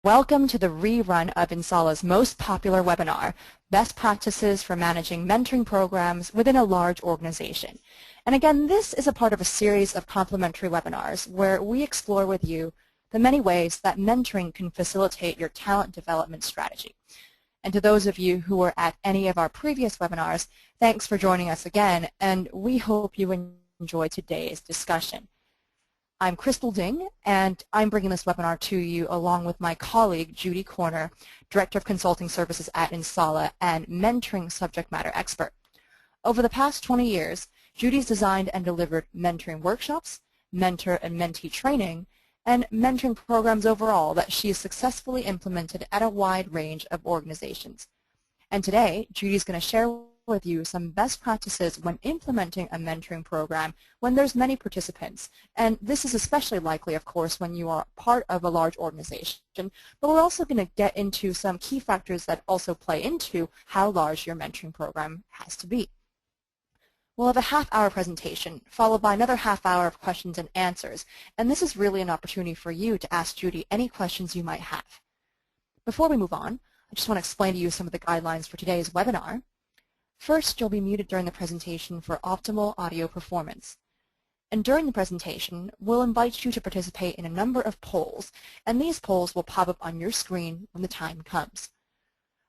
Welcome to the rerun of Insala's most popular webinar, Best Practices for Managing Mentoring Programs Within a Large Organization. And again, this is a part of a series of complimentary webinars where we explore with you the many ways that mentoring can facilitate your talent development strategy. And to those of you who were at any of our previous webinars, thanks for joining us again, and we hope you enjoy today's discussion. I'm Crystal Ding, and I'm bringing this webinar to you along with my colleague, Judy Corner, Director of Consulting Services at Insala and mentoring subject matter expert. Over the past 20 years, Judy's designed and delivered mentoring workshops, mentor and mentee training, and mentoring programs overall that she has successfully implemented at a wide range of organizations. And today, Judy's going to share with you some best practices when implementing a mentoring program when there's many participants. And this is especially likely, of course, when you are part of a large organization. But we're also going to get into some key factors that also play into how large your mentoring program has to be. We'll have a half-hour presentation, followed by another half-hour of questions and answers. And this is really an opportunity for you to ask Judy any questions you might have. Before we move on, I just want to explain to you some of the guidelines for today's webinar. First, you'll be muted during the presentation for optimal audio performance. And during the presentation, we'll invite you to participate in a number of polls, and these polls will pop up on your screen when the time comes.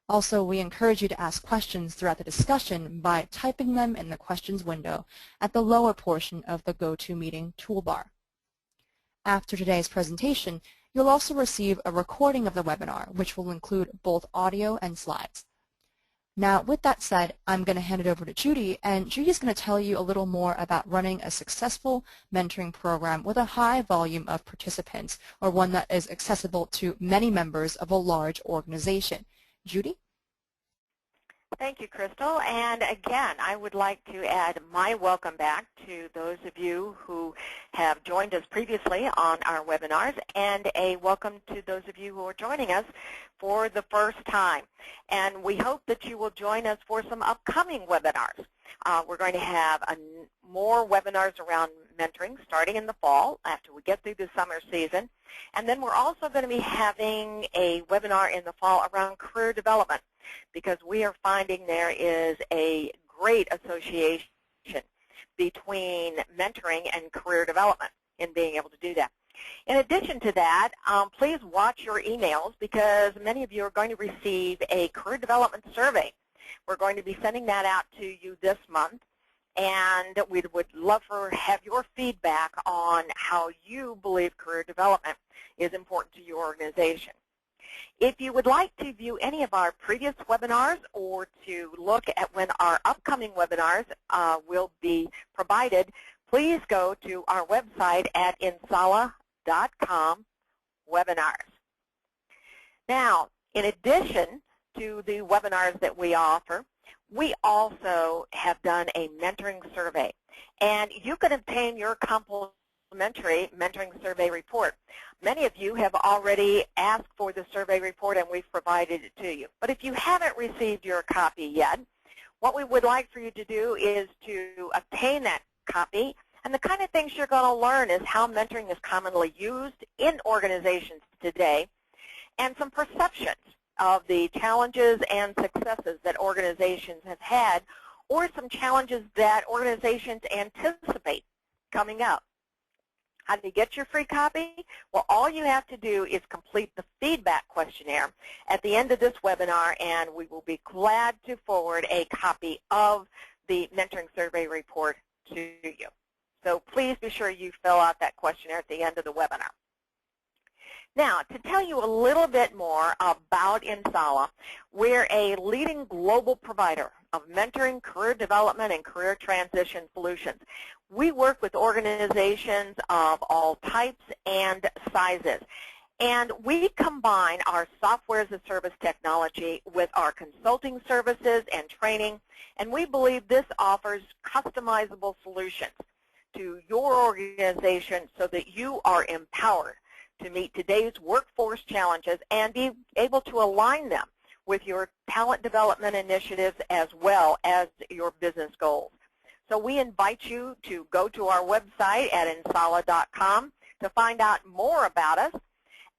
Also, we encourage you to ask questions throughout the discussion by typing them in the questions window at the lower portion of the GoToMeeting toolbar. After today's presentation, you'll also receive a recording of the webinar, which will include both audio and slides. Now, with that said, I'm going to hand it over to Judy, and Judy's going to tell you a little more about running a successful mentoring program with a high volume of participants, or one that is accessible to many members of a large organization. Judy? Thank you, Crystal. And again, I would like to add my welcome back to those of you who have joined us previously on our webinars, and a welcome to those of you who are joining us for the first time. And we hope that you will join us for some upcoming webinars. We're going to have more webinars around mentoring starting in the fall after we get through the summer season. And then we're also going to be having a webinar in the fall around career development, because we are finding there is a great association between mentoring and career development in being able to do that. In addition to that, please watch your emails, because many of you are going to receive a career development survey. We're going to be sending that out to you this month, and we would love to have your feedback on how you believe career development is important to your organization. If you would like to view any of our previous webinars or to look at when our upcoming webinars will be provided, please go to our website at insala.com/webinars. Now, in addition to the webinars that we offer, we also have done a mentoring survey, and you can obtain your complimentary mentoring survey report. Many of you have already asked for the survey report, and we've provided it to you. But if you haven't received your copy yet, what we would like for you to do is to obtain that copy. And the kind of things you're going to learn is how mentoring is commonly used in organizations today, and some perceptions of the challenges and successes that organizations have had, or some challenges that organizations anticipate coming up. How do you get your free copy? Well, all you have to do is complete the feedback questionnaire at the end of this webinar, and we will be glad to forward a copy of the mentoring survey report to you. So please be sure you fill out that questionnaire at the end of the webinar. Now, to tell you a little bit more about Insala, we're a leading global provider of mentoring, career development, and career transition solutions. We work with organizations of all types and sizes, and we combine our software as a service technology with our consulting services and training, and we believe this offers customizable solutions to your organization so that you are empowered to meet today's workforce challenges and be able to align them with your talent development initiatives as well as your business goals. So we invite you to go to our website at insala.com to find out more about us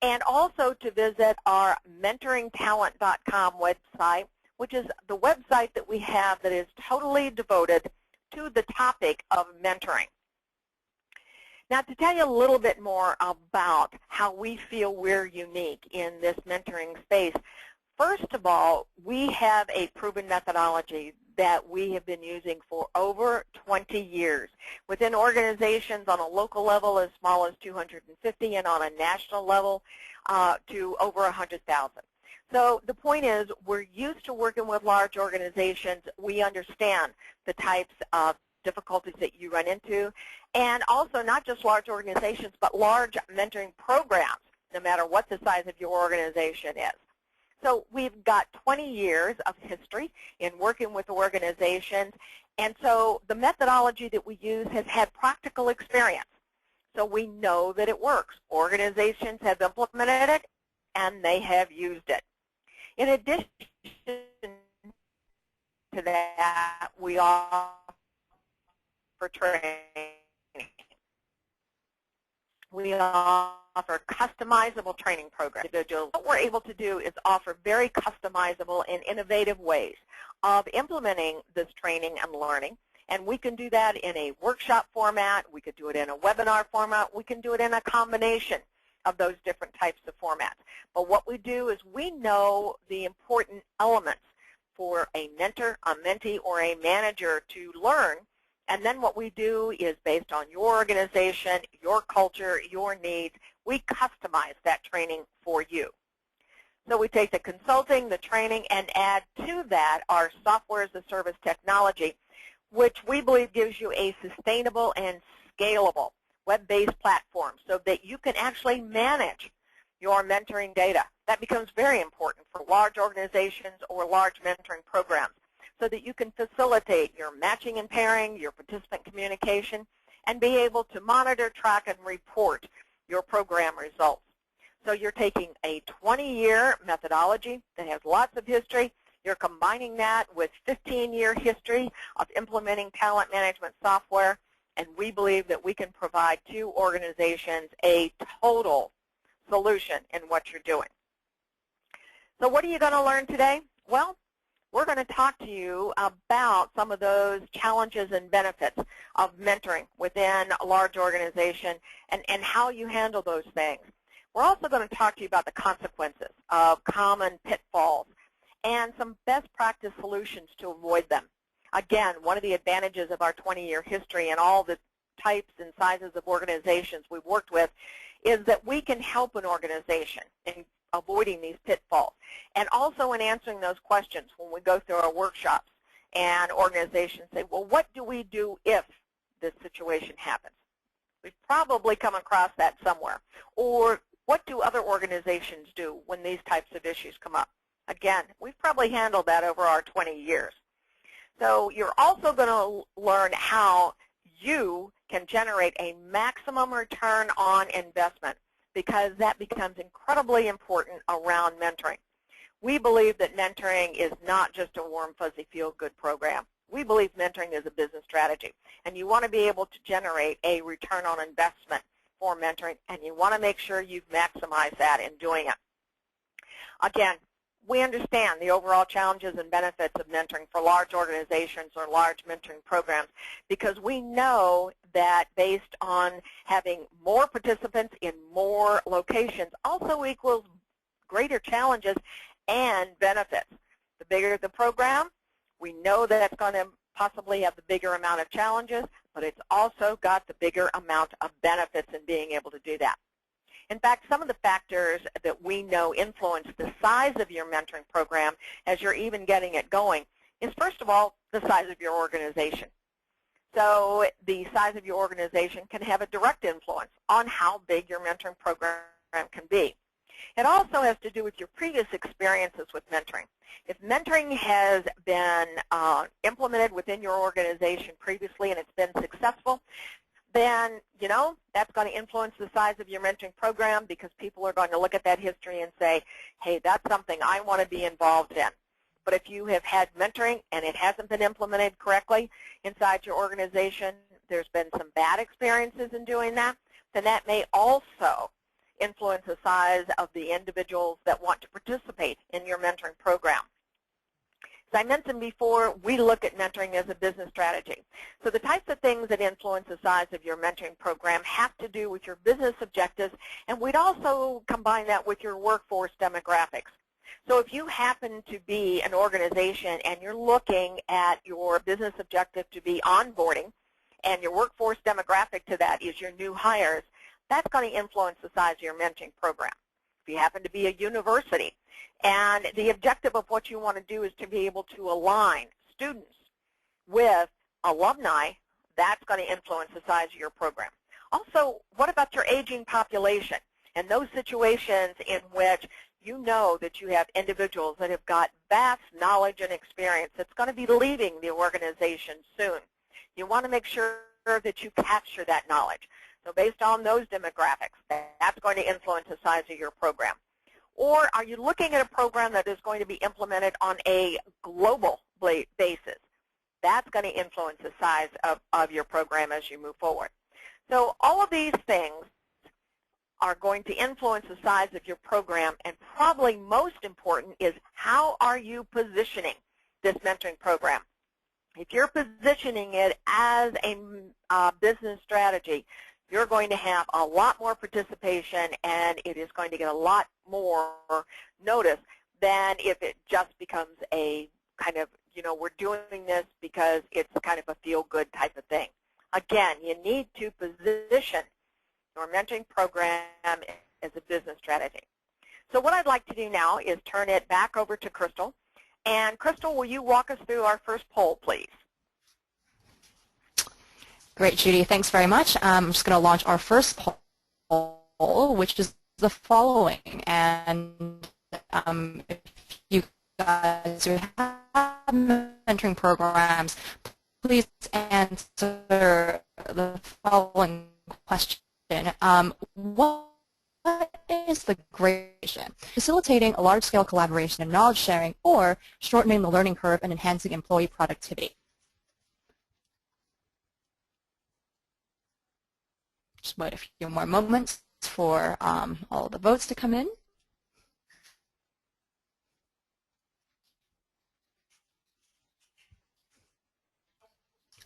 and also to visit our mentoringtalent.com website, which is the website that we have that is totally devoted to the topic of mentoring. Now, to tell you a little bit more about how we feel we're unique in this mentoring space, first of all, we have a proven methodology that we have been using for over 20 years within organizations on a local level as small as 250 and on a national level to over 100,000. So the point is, we're used to working with large organizations. We understand the types of difficulties that you run into, and also not just large organizations, but large mentoring programs, no matter what the size of your organization is. So we've got 20 years of history in working with organizations, and so the methodology that we use has had practical experience. So we know that it works. Organizations have implemented it, and they have used it. In addition to that, we offer training. We offer customizable training programs. What we're able to do is offer very customizable and innovative ways of implementing this training and learning. And we can do that in a workshop format. We could do it in a webinar format. We can do it in a combination of those different types of formats. But what we do is we know the important elements for a mentor, a mentee, or a manager to learn. And then what we do is, based on your organization, your culture, your needs, we customize that training for you. So we take the consulting, the training, and add to that our software as a service technology, which we believe gives you a sustainable and scalable web-based platform so that you can actually manage your mentoring data. That becomes very important for large organizations or large mentoring programs, so that you can facilitate your matching and pairing, your participant communication, and be able to monitor, track, and report your program results. So you're taking a 20-year methodology that has lots of history. You're combining that with 15-year history of implementing talent management software, and we believe that we can provide to organizations a total solution in what you're doing. So what are you going to learn today? Well, we're going to talk to you about some of those challenges and benefits of mentoring within a large organization and how you handle those things. We're also going to talk to you about the consequences of common pitfalls and some best practice solutions to avoid them. Again, one of the advantages of our 20-year history and all the types and sizes of organizations we've worked with is that we can help an organization in avoiding these pitfalls, and also in answering those questions when we go through our workshops and organizations say, well, what do we do if this situation happens? We've probably come across that somewhere. Or what do other organizations do when these types of issues come up? Again, we've probably handled that over our 20 years. So you're also going to learn how you can generate a maximum return on investment, because that becomes incredibly important around mentoring. We believe that mentoring is not just a warm, fuzzy, feel-good program. We believe mentoring is a business strategy, and you want to be able to generate a return on investment for mentoring, and you want to make sure you've maximized that in doing it. Again, we understand the overall challenges and benefits of mentoring for large organizations or large mentoring programs, because we know that based on having more participants in more locations also equals greater challenges and benefits. The bigger the program, we know that it's going to possibly have the bigger amount of challenges, but it's also got the bigger amount of benefits in being able to do that. In fact, some of the factors that we know influence the size of your mentoring program as you're even getting it going is, first of all, the size of your organization. So the size of your organization can have a direct influence on how big your mentoring program can be. It also has to do with your previous experiences with mentoring. If mentoring has been implemented within your organization previously and it's been successful, then, you know, that's going to influence the size of your mentoring program, because people are going to look at that history and say, hey, that's something I want to be involved in. But if you have had mentoring and it hasn't been implemented correctly inside your organization, there's been some bad experiences in doing that, then that may also influence the size of the individuals that want to participate in your mentoring program. As I mentioned before, we look at mentoring as a business strategy. So the types of things that influence the size of your mentoring program have to do with your business objectives, and we'd also combine that with your workforce demographics. So if you happen to be an organization and you're looking at your business objective to be onboarding, and your workforce demographic to that is your new hires, that's going to influence the size of your mentoring program. If you happen to be a university, and the objective of what you want to do is to be able to align students with alumni, that's going to influence the size of your program. Also, what about your aging population and those situations in which you know that you have individuals that have got vast knowledge and experience that's going to be leaving the organization soon? You want to make sure that you capture that knowledge. So based on those demographics, that's going to influence the size of your program. Or are you looking at a program that is going to be implemented on a global basis? That's going to influence the size of your program as you move forward. So all of these things are going to influence the size of your program, and probably most important is how are you positioning this mentoring program? If you're positioning it as a business strategy, you're going to have a lot more participation, and it is going to get a lot more notice than if it just becomes a kind of, we're doing this because it's kind of a feel-good type of thing. Again, you need to position your mentoring program as a business strategy. So what I'd like to do now is turn it back over to Crystal. And Crystal, will you walk us through our first poll, please? Great, Judy. Thanks very much. I'm just going to launch our first poll, which is the following. And if you guys who have mentoring programs, please answer the following question. What is the greatest? Facilitating a large-scale collaboration and knowledge sharing, or shortening the learning curve and enhancing employee productivity? Just wait a few more moments for all the votes to come in.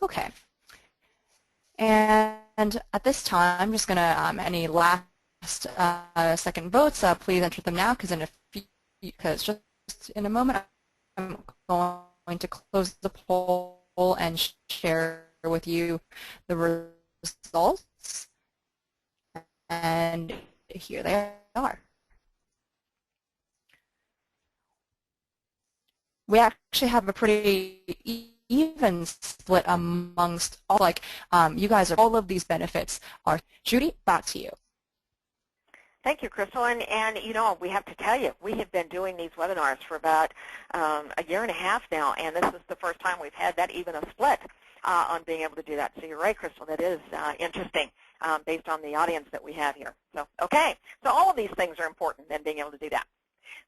Okay. And at this time, I'm just going to, any last second votes, please enter them now, because just in a moment, I'm going to close the poll and share with you the results. And here they are. We actually have a pretty even split amongst all, you guys are, all of these benefits are. Judy, back to you. Thank you, Crystal. And we have to tell you, we have been doing these webinars for about a year and a half now, and this is the first time we've had that even a split on being able to do that. So you're right, Crystal, that is interesting based on the audience that we have here. So, okay, so all of these things are important in being able to do that.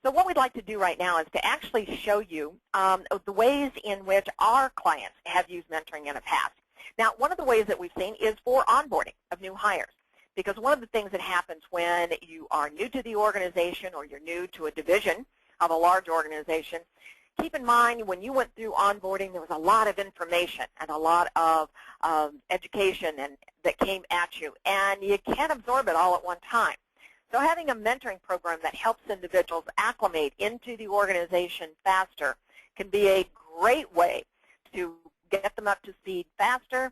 So what we'd like to do right now is to actually show you the ways in which our clients have used mentoring in the past. Now, one of the ways that we've seen is for onboarding of new hires, because one of the things that happens when you are new to the organization or you're new to a division of a large organization, keep in mind when you went through onboarding, there was a lot of information and a lot of education that came at you, and you can't absorb it all at one time. So having a mentoring program that helps individuals acclimate into the organization faster can be a great way to get them up to speed faster,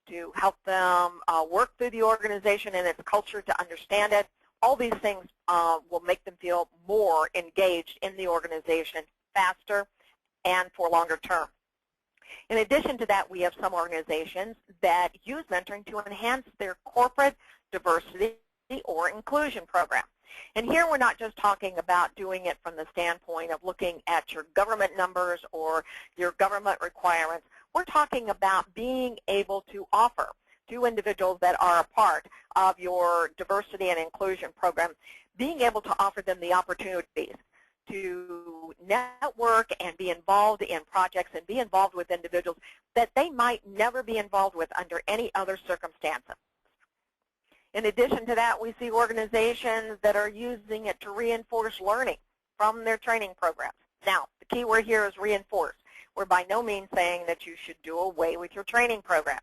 to help them work through the organization and its culture, to understand it. All these things will make them feel more engaged in the organization faster and for longer term. In addition to that, we have some organizations that use mentoring to enhance their corporate diversity or inclusion program. And here we're not just talking about doing it from the standpoint of looking at your government numbers or your government requirements. We're talking about being able to offer to individuals that are a part of your diversity and inclusion program, being able to offer them the opportunities to network and be involved in projects and be involved with individuals that they might never be involved with under any other circumstances. In addition to that, we see organizations that are using it to reinforce learning from their training programs. Now, the key word here is reinforce. We're by no means saying that you should do away with your training programs.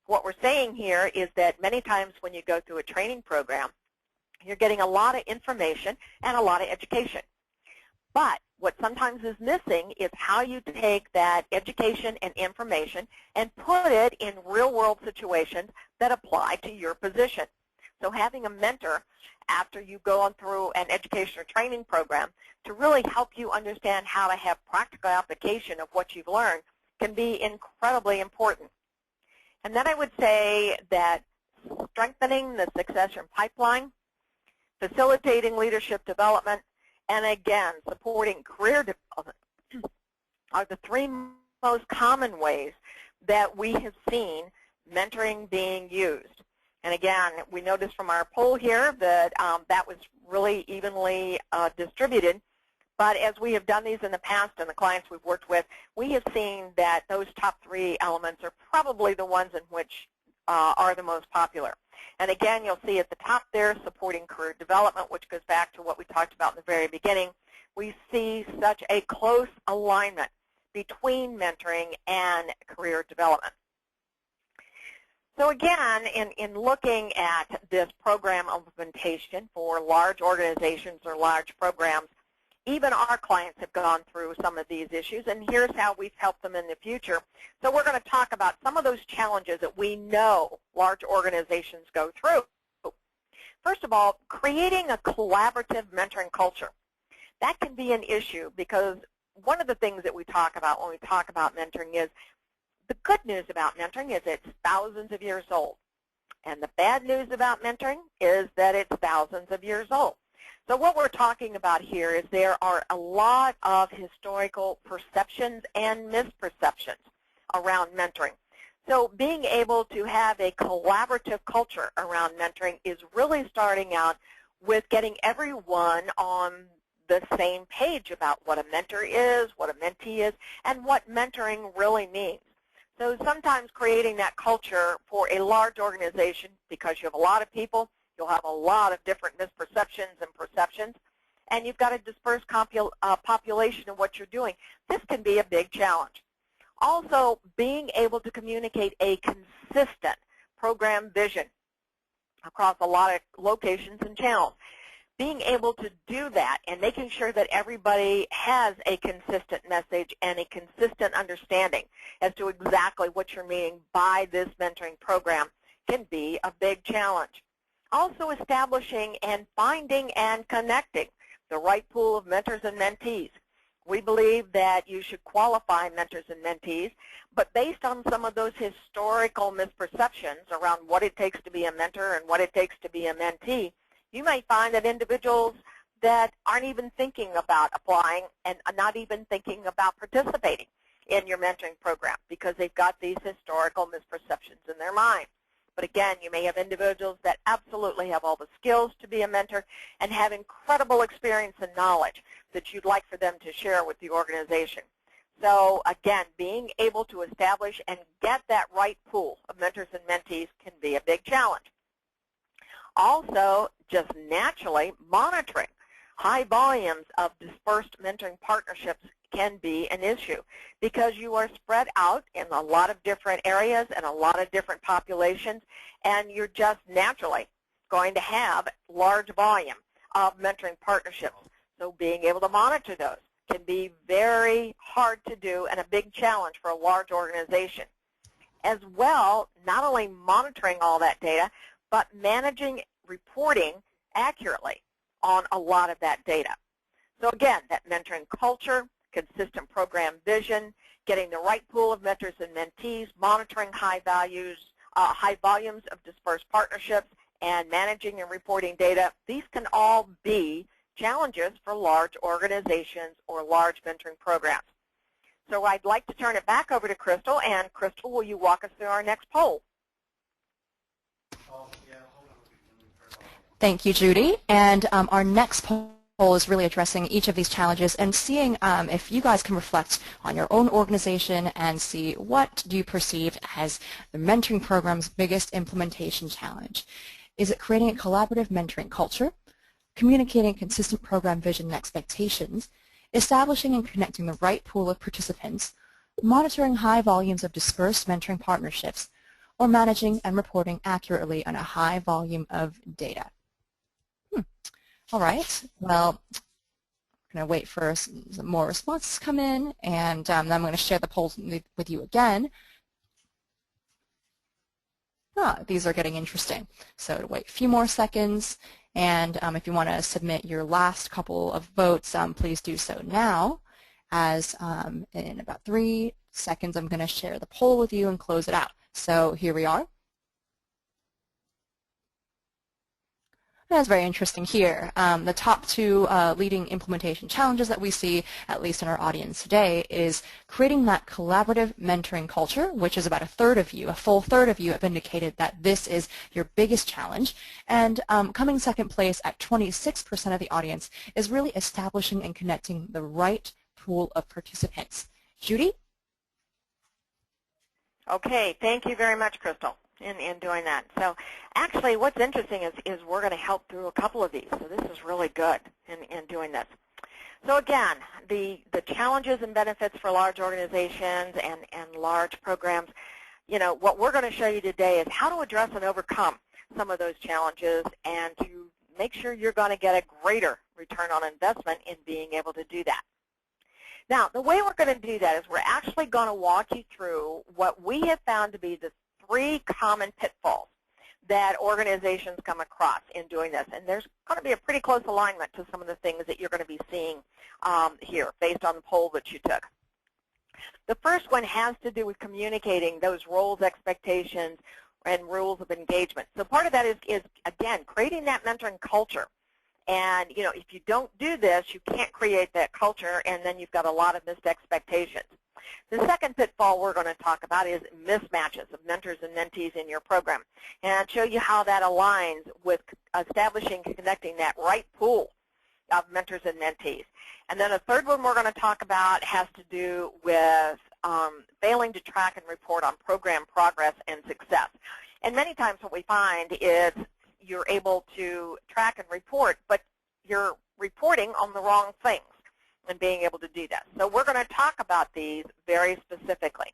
What we're saying here is that many times when you go through a training program, you're getting a lot of information and a lot of education. But what sometimes is missing is how you take that education and information and put it in real-world situations that apply to your position. So having a mentor after you go on through an education or training program to really help you understand how to have practical application of what you've learned can be incredibly important. And then I would say that strengthening the succession pipeline, facilitating leadership development, and again, supporting career development are the three most common ways that we have seen mentoring being used. And again, we noticed from our poll here that that was really evenly distributed. But as we have done these in the past and the clients we've worked with, we have seen that those top three elements are probably the ones in which are the most popular. And again, you'll see at the top there, supporting career development, which goes back to what we talked about in the very beginning. We see such a close alignment between mentoring and career development. So again, in looking at this program implementation for large organizations or large programs, even our clients have gone through some of these issues, and here's how we've helped them in the future. So we're going to talk about some of those challenges that we know large organizations go through. First of all, creating a collaborative mentoring culture. That can be an issue because one of the things that we talk about when we talk about mentoring is the good news about mentoring is it's thousands of years old. And the bad news about mentoring is that it's thousands of years old. So what we're talking about here is there are a lot of historical perceptions and misperceptions around mentoring. So being able to have a collaborative culture around mentoring is really starting out with getting everyone on the same page about what a mentor is, what a mentee is, and what mentoring really means. So sometimes creating that culture for a large organization, because you have a lot of people, you'll have a lot of different misperceptions and perceptions, and you've got a dispersed population of what you're doing. This can be a big challenge. Also, being able to communicate a consistent program vision across a lot of locations and channels. Being able to do that and making sure that everybody has a consistent message and a consistent understanding as to exactly what you're meaning by this mentoring program can be a big challenge. Also establishing and finding and connecting the right pool of mentors and mentees. We believe that you should qualify mentors and mentees, but based on some of those historical misperceptions around what it takes to be a mentor and what it takes to be a mentee, you may find that individuals that aren't even thinking about applying and not even thinking about participating in your mentoring program because they've got these historical misperceptions in their mind. But again, you may have individuals that absolutely have all the skills to be a mentor and have incredible experience and knowledge that you'd like for them to share with the organization. So again, being able to establish and get that right pool of mentors and mentees can be a big challenge. Also, just naturally monitoring high volumes of dispersed mentoring partnerships can be an issue because you are spread out in a lot of different areas and a lot of different populations, and you're just naturally going to have large volume of mentoring partnerships. So being able to monitor those can be very hard to do and a big challenge for a large organization. As well, not only monitoring all that data, but managing reporting accurately on a lot of that data. So again, that mentoring culture, consistent program vision, getting the right pool of mentors and mentees, monitoring high volumes of dispersed partnerships, and managing and reporting data, these can all be challenges for large organizations or large mentoring programs. So I'd like to turn it back over to Crystal, and Crystal, will you walk us through our next poll? Thank you, Judy. And our next poll is really addressing each of these challenges and seeing if you guys can reflect on your own organization and see what do you perceive as the mentoring program's biggest implementation challenge. is it creating a collaborative mentoring culture, communicating consistent program vision and expectations, establishing and connecting the right pool of participants, monitoring high volumes of dispersed mentoring partnerships, or managing and reporting accurately on a high volume of data? All right, well, I'm going to wait for some more responses to come in, and then I'm going to share the polls with you again. These are getting interesting. So wait a few more seconds, and if you want to submit your last couple of votes, please do so now, as in about 3 seconds I'm going to share the poll with you and close it out. So here we are. That's very interesting here. The top 2 leading implementation challenges that we see, at least in our audience today, is creating that collaborative mentoring culture, which is about a full third of you have indicated that this is your biggest challenge. And coming second place at 26% of the audience is really establishing and connecting the right pool of participants. Judy? Okay, thank you very much, Crystal, in doing that. So actually what's interesting is we're going to help through a couple of these. So this is really good in doing this. So again, the challenges and benefits for large organizations and large programs, you know, what we're going to show you today is how to address and overcome some of those challenges and to make sure you're going to get a greater return on investment in being able to do that. Now, the way we're going to do that is we're actually going to walk you through what we have found to be the 3 common pitfalls that organizations come across in doing this. And there's going to be a pretty close alignment to some of the things that you're going to be seeing here based on the poll that you took. The first one has to do with communicating those roles, expectations, and rules of engagement. So part of that is again, creating that mentoring culture. And, you know, if you don't do this, you can't create that culture, and then you've got a lot of missed expectations. The second pitfall we're going to talk about is mismatches of mentors and mentees in your program, and I'll show you how that aligns with establishing and connecting that right pool of mentors and mentees. And then a third one we're going to talk about has to do with failing to track and report on program progress and success. And many times what we find is you're able to track and report, but you're reporting on the wrong things and being able to do that. So we're going to talk about these very specifically.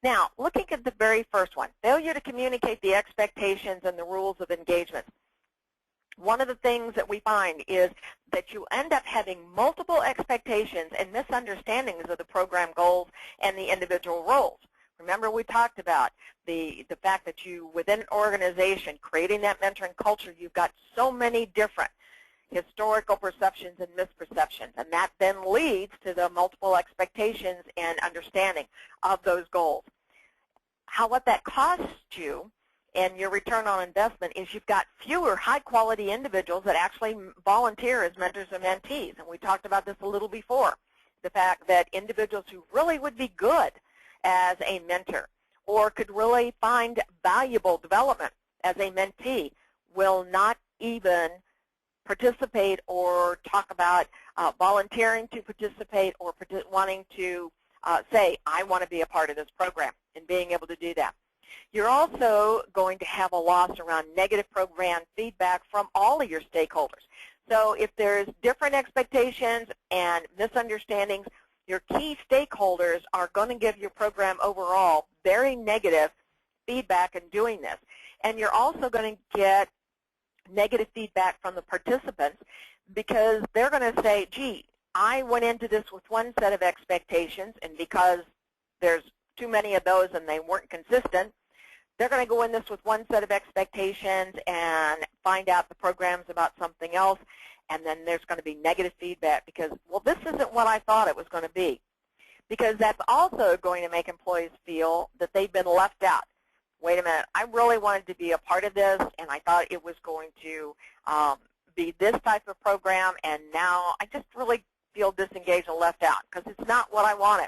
Now, looking at the very first one, failure to communicate the expectations and the rules of engagement. One of the things that we find is that you end up having multiple expectations and misunderstandings of the program goals and the individual roles. Remember, we talked about the fact that you, within an organization, creating that mentoring culture, you've got so many different historical perceptions and misperceptions, and that then leads to the multiple expectations and understanding of those goals. What that costs you and your return on investment is you've got fewer high-quality individuals that actually volunteer as mentors or mentees, and we talked about this a little before, the fact that individuals who really would be good as a mentor or could really find valuable development as a mentee will not even participate or talk about volunteering to participate or wanting to say, I want to be a part of this program, and being able to do that. You're also going to have a loss around negative program feedback from all of your stakeholders. So if there's different expectations and misunderstandings, your key stakeholders are going to give your program overall very negative feedback in doing this. And you're also going to get negative feedback from the participants because they're going to say, gee, I went into this with one set of expectations, and because there's too many of those and they weren't consistent, they're going to go in this with one set of expectations and find out the program's about something else, and then there's going to be negative feedback because, well, this isn't what I thought it was going to be. Because that's also going to make employees feel that they've been left out. Wait a minute, I really wanted to be a part of this, and I thought it was going to be this type of program, and now I just really feel disengaged and left out because it's not what I wanted.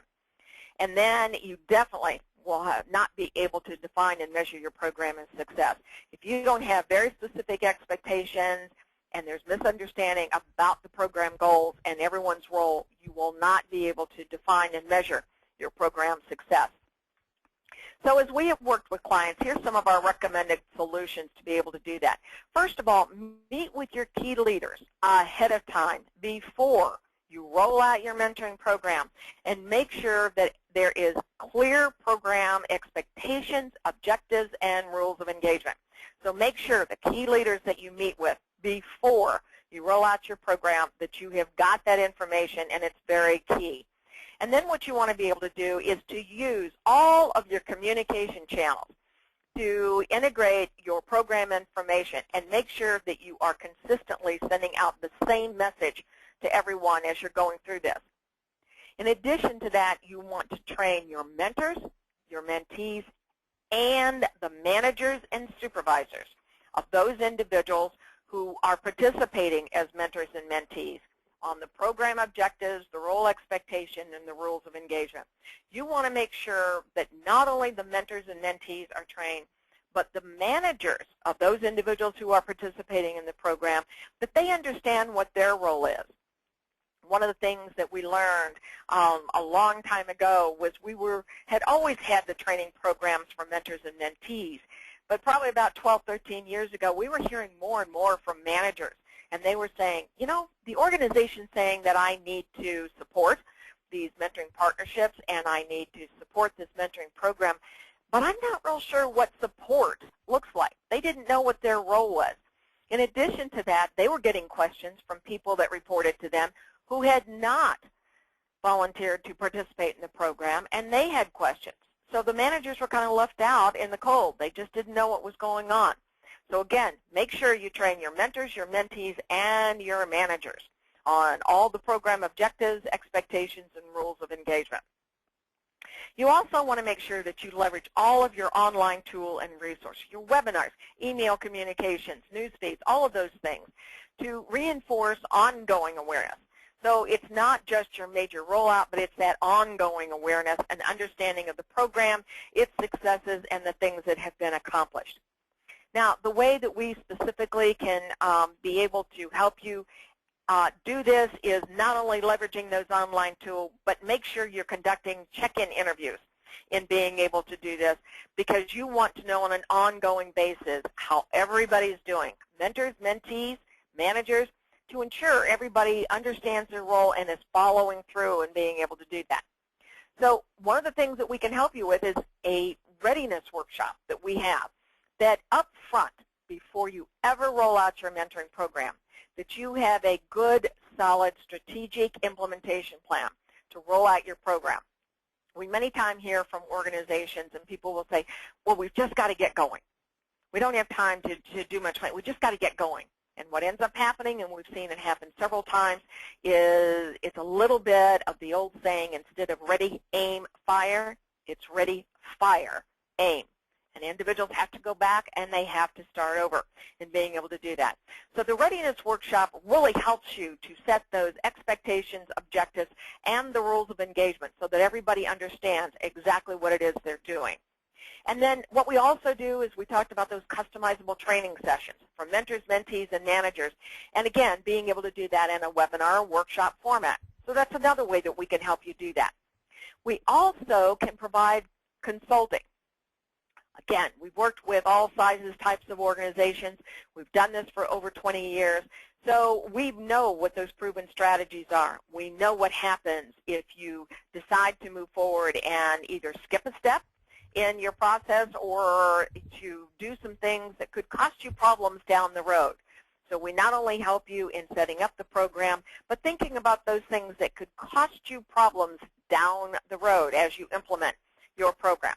And then you definitely will not be able to define and measure your program as success. If you don't have very specific expectations and there's misunderstanding about the program goals and everyone's role, you will not be able to define and measure your program success. So as we have worked with clients, here's some of our recommended solutions to be able to do that. First of all, meet with your key leaders ahead of time before you roll out your mentoring program, and make sure that there is clear program expectations, objectives, and rules of engagement. So make sure the key leaders that you meet with before you roll out your program that you have got that information, and it's very key. And then what you want to be able to do is to use all of your communication channels to integrate your program information and make sure that you are consistently sending out the same message to everyone as you're going through this. In addition to that, you want to train your mentors, your mentees, and the managers and supervisors of those individuals who are participating as mentors and mentees on the program objectives, the role expectation, and the rules of engagement. You want to make sure that not only the mentors and mentees are trained, but the managers of those individuals who are participating in the program, that they understand what their role is. One of the things that we learned a long time ago was we had always had the training programs for mentors and mentees, but probably about 12, 13 years ago, we were hearing more and more from managers. And they were saying, you know, the organization's saying that I need to support these mentoring partnerships and I need to support this mentoring program, but I'm not real sure what support looks like. They didn't know what their role was. In addition to that, they were getting questions from people that reported to them who had not volunteered to participate in the program, and they had questions. So the managers were kind of left out in the cold. They just didn't know what was going on. So again, make sure you train your mentors, your mentees, and your managers on all the program objectives, expectations, and rules of engagement. You also want to make sure that you leverage all of your online tool and resources, your webinars, email communications, news feeds, all of those things to reinforce ongoing awareness. So it's not just your major rollout, but it's that ongoing awareness and understanding of the program, its successes, and the things that have been accomplished. Now, the way that we specifically can be able to help you do this is not only leveraging those online tools, but make sure you're conducting check-in interviews in being able to do this, because you want to know on an ongoing basis how everybody's doing, mentors, mentees, managers, to ensure everybody understands their role and is following through and being able to do that. So one of the things that we can help you with is a readiness workshop that we have, that up front, before you ever roll out your mentoring program, that you have a good, solid, strategic implementation plan to roll out your program. We many times hear from organizations, and people will say, well, we've just got to get going. We don't have time to do much planning. We just got to get going. And what ends up happening, and we've seen it happen several times, is it's a little bit of the old saying, instead of ready, aim, fire, it's ready, fire, aim. And individuals have to go back and they have to start over in being able to do that. So the readiness workshop really helps you to set those expectations, objectives, and the rules of engagement so that everybody understands exactly what it is they're doing. And then what we also do is we talked about those customizable training sessions for mentors, mentees, and managers. And again, being able to do that in a webinar or workshop format. So that's another way that we can help you do that. We also can provide consulting. Again, we've worked with all sizes, types of organizations. We've done this for over 20 years. So we know what those proven strategies are. We know what happens if you decide to move forward and either skip a step in your process or to do some things that could cost you problems down the road. So we not only help you in setting up the program, but thinking about those things that could cost you problems down the road as you implement your program.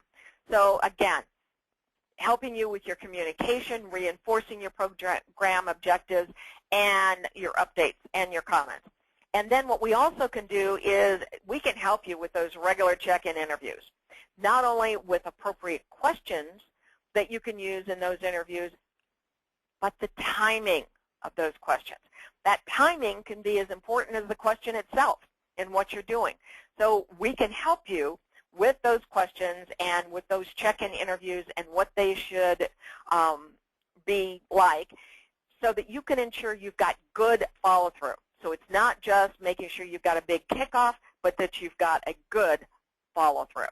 So again, helping you with your communication, reinforcing your program objectives, and your updates and your comments. And then what we also can do is we can help you with those regular check-in interviews, not only with appropriate questions that you can use in those interviews, but the timing of those questions. That timing can be as important as the question itself in what you're doing. So we can help you with those questions and with those check-in interviews and what they should be like, so that you can ensure you've got good follow-through. So it's not just making sure you've got a big kickoff, but that you've got a good follow-through.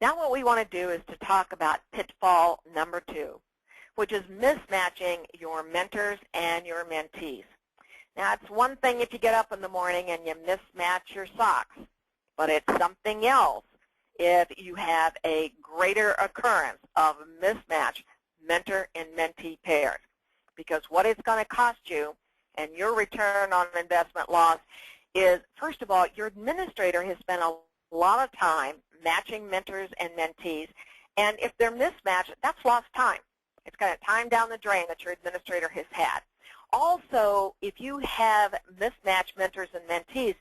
Now what we want to do is to talk about pitfall number 2, which is mismatching your mentors and your mentees. Now, it's one thing if you get up in the morning and you mismatch your socks, but it's something else if you have a greater occurrence of mismatch mentor and mentee pairs. Because what it's going to cost you and your return on investment loss is, first of all, your administrator has spent a lot of time matching mentors and mentees, and if they're mismatched, that's lost time. It's kind of time down the drain that your administrator has had. Also, if you have mismatched mentors and mentees,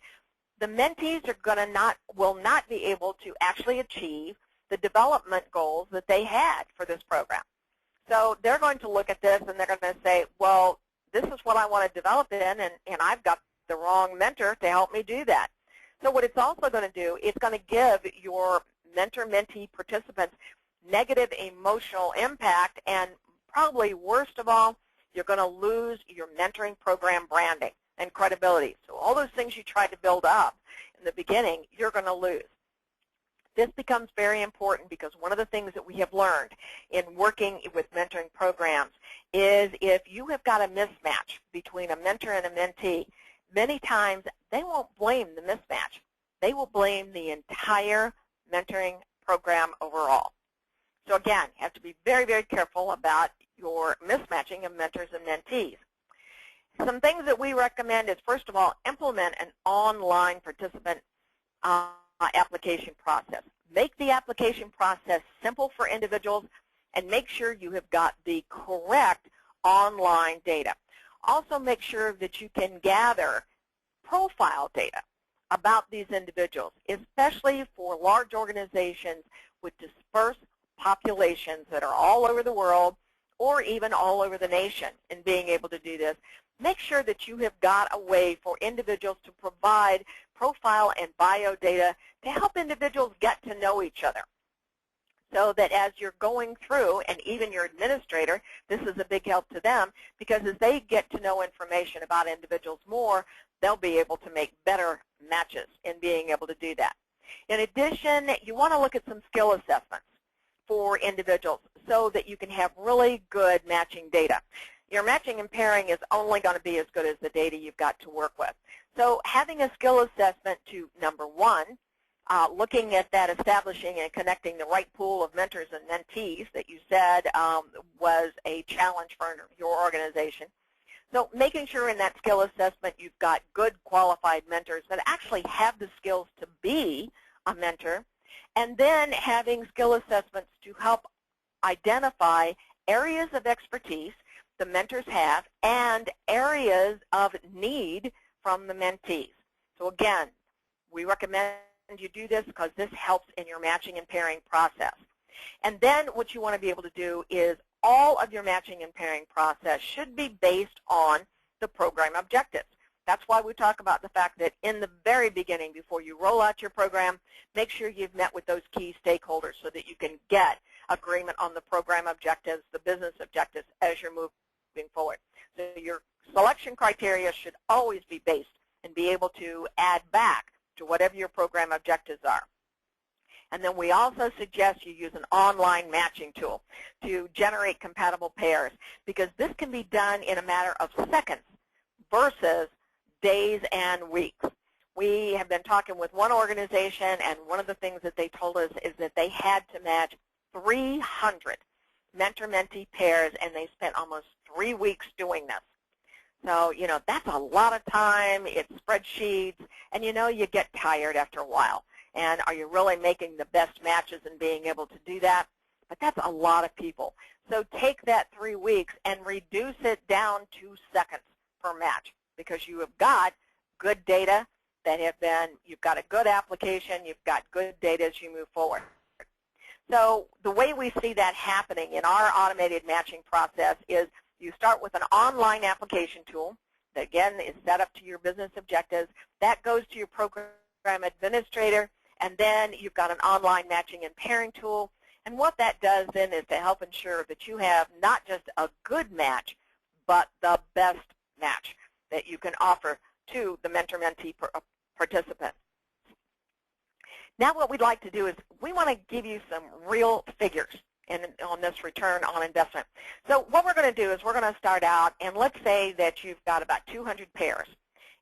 the mentees will not be able to actually achieve the development goals that they had for this program. So they're going to look at this and they're going to say, well, this is what I want to develop in, and I've got the wrong mentor to help me do that. So what it's also going to do, it's going to give your mentor-mentee participants negative emotional impact, and probably worst of all, you're going to lose your mentoring program branding and credibility. So all those things you tried to build up in the beginning, you're going to lose. This becomes very important because one of the things that we have learned in working with mentoring programs is if you have got a mismatch between a mentor and a mentee, many times they won't blame the mismatch. They will blame the entire mentoring program overall. So again, you have to be very, very careful about your mismatching of mentors and mentees. Some things that we recommend is, first of all, implement an online participant application process. Make the application process simple for individuals and make sure you have got the correct online data. Also make sure that you can gather profile data about these individuals, especially for large organizations with dispersed populations that are all over the world or even all over the nation in being able to do this. Make sure that you have got a way for individuals to provide profile and bio data to help individuals get to know each other. So that as you're going through, and even your administrator, this is a big help to them, because as they get to know information about individuals more, they'll be able to make better matches in being able to do that. In addition, you want to look at some skill assessments for individuals so that you can have really good matching data. Your matching and pairing is only going to be as good as the data you've got to work with. So having a skill assessment to, number one, looking at that, establishing and connecting the right pool of mentors and mentees that you said was a challenge for your organization. So making sure in that skill assessment you've got good qualified mentors that actually have the skills to be a mentor, and then having skill assessments to help identify areas of expertise the mentors have and areas of need from the mentees. So again, we recommend you do this because this helps in your matching and pairing process. And then what you want to be able to do is all of your matching and pairing process should be based on the program objectives. That's why we talk about the fact that in the very beginning, before you roll out your program, make sure you've met with those key stakeholders so that you can get agreement on the program objectives, the business objectives as you're moving forward. So your selection criteria should always be based and be able to add back to whatever your program objectives are. And then we also suggest you use an online matching tool to generate compatible pairs, because this can be done in a matter of seconds versus days and weeks. We have been talking with one organization, and one of the things that they told us is that they had to match 300 mentor-mentee pairs, and they spent almost 3 weeks doing this. So, you know, that's a lot of time. It's spreadsheets, and, you know, you get tired after a while. And are you really making the best matches and being able to do that? But that's a lot of people. So take that 3 weeks and reduce it down to seconds per match, because you have got good data that have been, you've got a good application, you've got good data as you move forward. So the way we see that happening in our automated matching process is you start with an online application tool that, again, is set up to your business objectives. That goes to your program administrator, and then you've got an online matching and pairing tool. And what that does then is to help ensure that you have not just a good match, but the best match that you can offer to the mentor-mentee participant. Now what we'd like to do is we want to give you some real figures on this return on investment. So what we're going to do is we're going to start out, and let's say that you've got about 200 pairs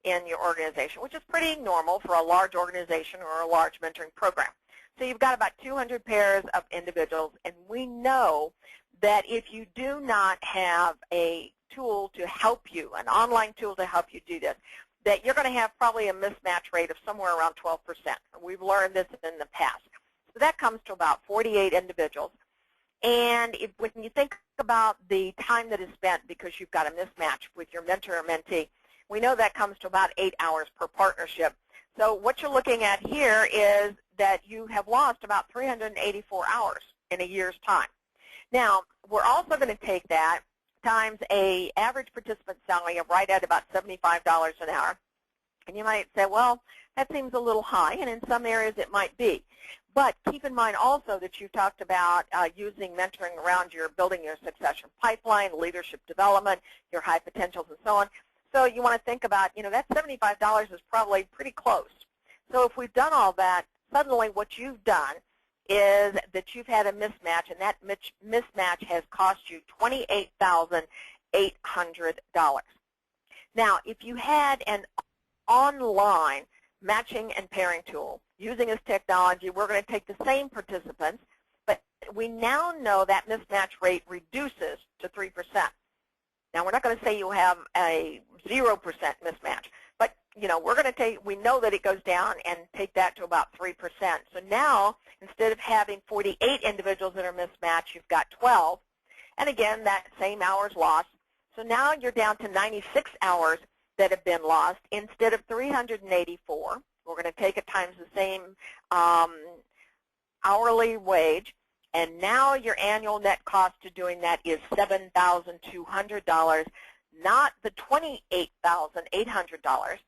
in your organization, which is pretty normal for a large organization or a large mentoring program. So you've got about 200 pairs of individuals, and we know that if you do not have a tool to help you, an online tool to help you do this, that you're going to have probably a mismatch rate of somewhere around 12%. We've learned this in the past. So that comes to about 48 individuals. And when you think about the time that is spent because you've got a mismatch with your mentor or mentee, we know that comes to about 8 hours per partnership. So what you're looking at here is that you have lost about 384 hours in a year's time. Now, we're also going to take that times an average participant salary of right at about $75 an hour. And you might say, well, that seems a little high, and in some areas it might be. But keep in mind also that you talked about using mentoring around your building your succession pipeline, leadership development, your high potentials, and so on. So you want to think about, that $75 is probably pretty close. So if we've done all that, suddenly what you've done is that you've had a mismatch, and that mismatch has cost you $28,800. Now, if you had an online matching and pairing tool using this technology, we're going to take the same participants, but we now know that mismatch rate reduces to 3%. Now, we're not going to say you'll have a 0% mismatch, but we're going to we know that it goes down and take that to about 3%. So now, instead of having 48 individuals that are mismatched, you've got 12. And again, that same hours lost. So now you're down to 96 hours that have been lost instead of 384. We're going to take it times the same hourly wage. And now your annual net cost to doing that is $7,200, not the $28,800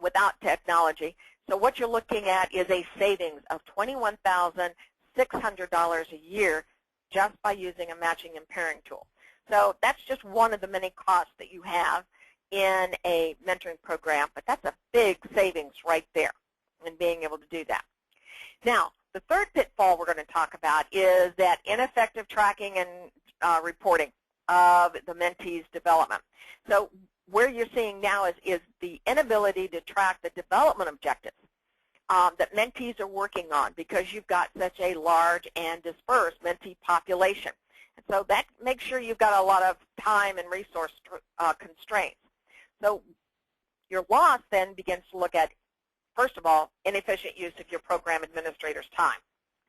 without technology. So what you're looking at is a savings of $21,600 a year just by using a matching and pairing tool. So that's just one of the many costs that you have in a mentoring program, but that's a big savings right there in being able to do that. Now, the third pitfall we're going to talk about is that ineffective tracking and reporting of the mentee's development. So where you're seeing now is the inability to track the development objectives that mentees are working on because you've got such a large and dispersed mentee population. And so that makes sure you've got a lot of time and resource constraints. So your loss then begins to look at, first of all, inefficient use of your program administrator's time.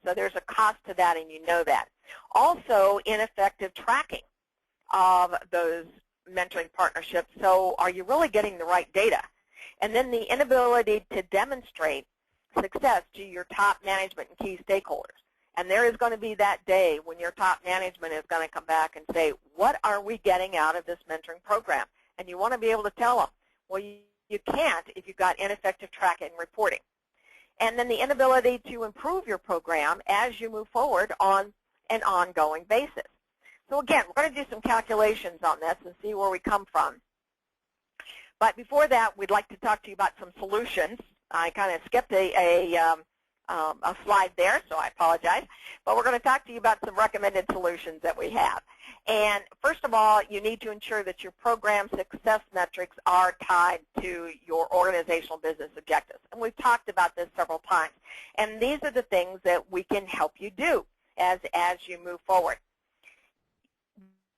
So there's a cost to that, and you know that. Also, ineffective tracking of those mentoring partnerships. So are you really getting the right data? And then the inability to demonstrate success to your top management and key stakeholders. And there is going to be that day when your top management is going to come back and say, what are we getting out of this mentoring program? And you want to be able to tell them. Well, you can't if you've got ineffective tracking and reporting. And then the inability to improve your program as you move forward on an ongoing basis. So again, we're going to do some calculations on this and see where we come from. But before that, we'd like to talk to you about some solutions. I kind of skipped a slide there, so I apologize. But we're going to talk to you about some recommended solutions that we have. And first of all, you need to ensure that your program success metrics are tied to your organizational business objectives. And we've talked about this several times. And these are the things that we can help you do as you move forward.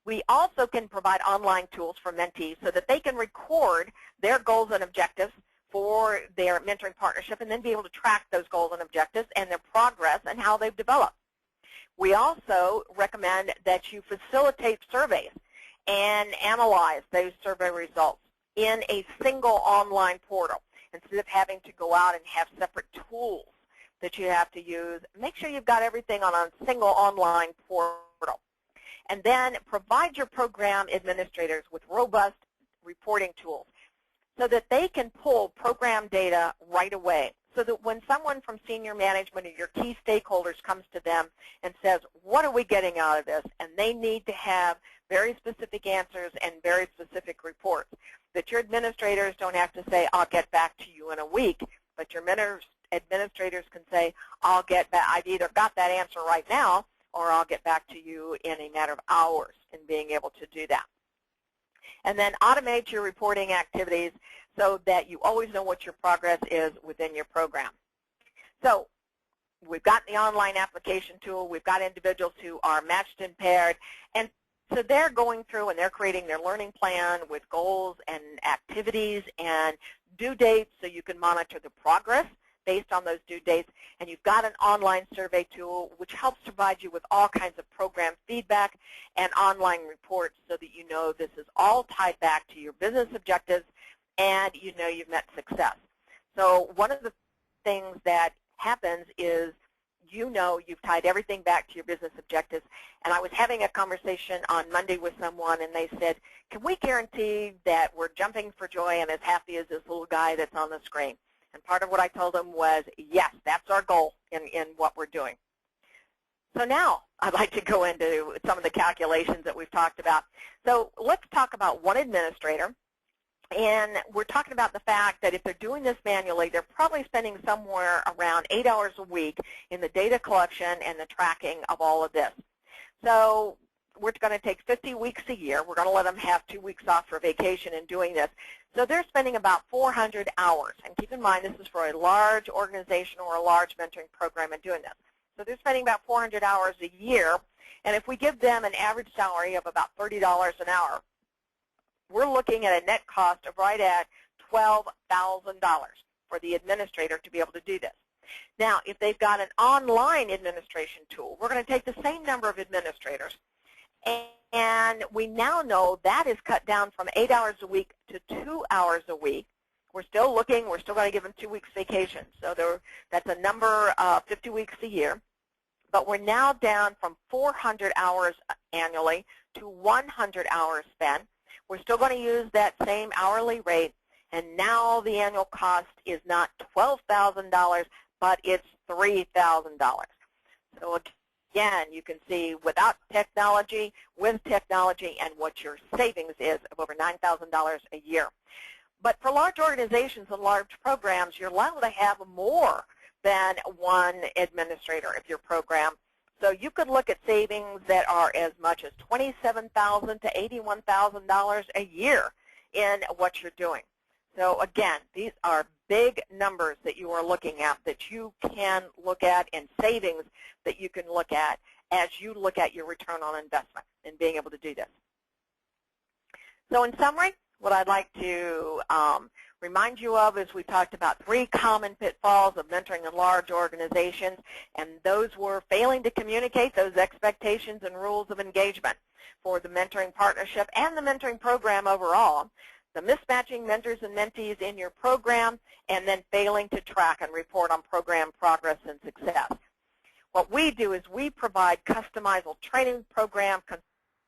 We also can provide online tools for mentees so that they can record their goals and objectives for their mentoring partnership and then be able to track those goals and objectives and their progress and how they've developed. We also recommend that you facilitate surveys and analyze those survey results in a single online portal instead of having to go out and have separate tools that you have to use. Make sure you've got everything on a single online portal. And then provide your program administrators with robust reporting tools so that they can pull program data right away, so that when someone from senior management or your key stakeholders comes to them and says, what are we getting out of this? And they need to have very specific answers and very specific reports, that your administrators don't have to say, I'll get back to you in a week, but your administrators can say, I've either got that answer right now, or I'll get back to you in a matter of hours in being able to do that. And then automate your reporting activities so that you always know what your progress is within your program. So we've got the online application tool. We've got individuals who are matched and paired. And so they're going through and they're creating their learning plan with goals and activities and due dates so you can monitor the progress based on those due dates. And you've got an online survey tool which helps provide you with all kinds of program feedback and online reports so that you know this is all tied back to your business objectives and you know you've met success. So one of the things that happens is you know you've tied everything back to your business objectives. And I was having a conversation on Monday with someone, and they said, can we guarantee that we're jumping for joy and as happy as this little guy that's on the screen? And part of what I told them was, yes, that's our goal in what we're doing. So now I'd like to go into some of the calculations that we've talked about. So let's talk about one administrator. And we're talking about the fact that if they're doing this manually, they're probably spending somewhere around 8 hours a week in the data collection and the tracking of all of this. So we're going to take 50 weeks a year. We're going to let them have 2 weeks off for vacation in doing this. So they're spending about 400 hours. And keep in mind, this is for a large organization or a large mentoring program in doing this. So they're spending about 400 hours a year. And if we give them an average salary of about $30 an hour, we're looking at a net cost of right at $12,000 for the administrator to be able to do this. Now, if they've got an online administration tool, we're going to take the same number of administrators, and we now know that is cut down from 8 hours a week to 2 hours a week. We're still looking. We're still going to give them 2 weeks vacation. So that's a number of 50 weeks a year. But we're now down from 400 hours annually to 100 hours spent. We're still going to use that same hourly rate, and now the annual cost is not $12,000, but it's $3,000. So again, you can see without technology, with technology, and what your savings is of over $9,000 a year. But for large organizations and large programs, you're liable to have more than one administrator of your program. So you could look at savings that are as much as $27,000 to $81,000 a year in what you're doing. So again, these are big numbers that you are looking at that you can look at, and savings that you can look at as you look at your return on investment in being able to do this. So in summary, what I'd like to remind you of is we talked about 3 common pitfalls of mentoring in large organizations, and those were failing to communicate those expectations and rules of engagement for the mentoring partnership and the mentoring program overall, the mismatching mentors and mentees in your program, and then failing to track and report on program progress and success. What we do is we provide customizable training program,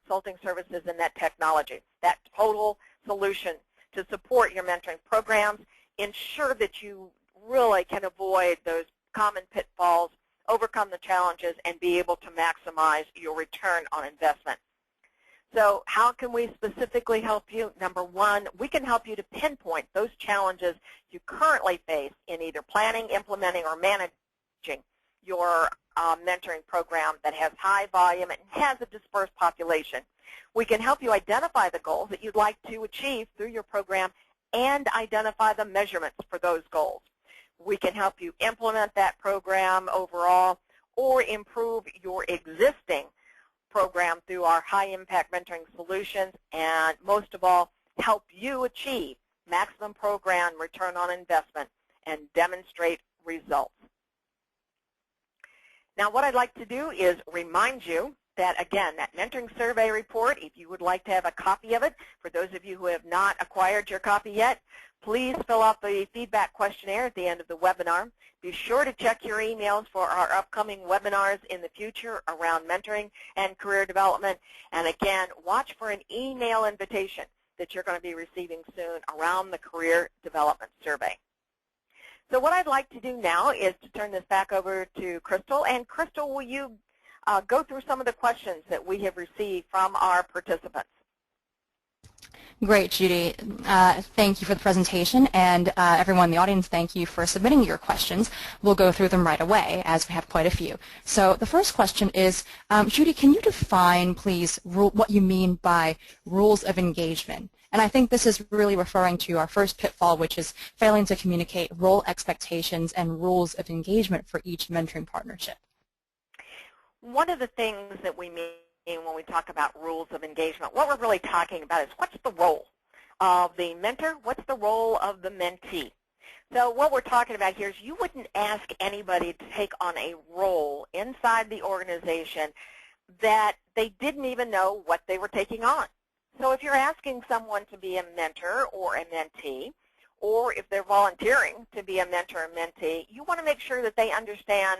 consulting services, and that technology, that total solution to support your mentoring programs, ensure that you really can avoid those common pitfalls, overcome the challenges, and be able to maximize your return on investment. So how can we specifically help you? Number one, we can help you to pinpoint those challenges you currently face in either planning, implementing, or managing your mentoring program that has high volume and has a dispersed population. We can help you identify the goals that you'd like to achieve through your program and identify the measurements for those goals. We can help you implement that program overall or improve your existing program through our high-impact mentoring solutions, and most of all, help you achieve maximum program return on investment and demonstrate results. Now, what I'd like to do is remind you that, again, that mentoring survey report, if you would like to have a copy of it, for those of you who have not acquired your copy yet, please fill out the feedback questionnaire at the end of the webinar. Be sure to check your emails for our upcoming webinars in the future around mentoring and career development. And again, watch for an email invitation that you're going to be receiving soon around the career development survey. So what I'd like to do now is to turn this back over to Crystal. And Crystal, will you go through some of the questions that we have received from our participants? Great, Judy. Thank you for the presentation, and everyone in the audience, thank you for submitting your questions. We'll go through them right away, as we have quite a few. So the first question is, Judy, can you define, please, what you mean by rules of engagement? And I think this is really referring to our first pitfall, which is failing to communicate role expectations and rules of engagement for each mentoring partnership. One of the things that we mean when we talk about rules of engagement, what we're really talking about is what's the role of the mentor, what's the role of the mentee. So what we're talking about here is you wouldn't ask anybody to take on a role inside the organization that they didn't even know what they were taking on. So if you're asking someone to be a mentor or a mentee, or if they're volunteering to be a mentor or mentee, you want to make sure that they understand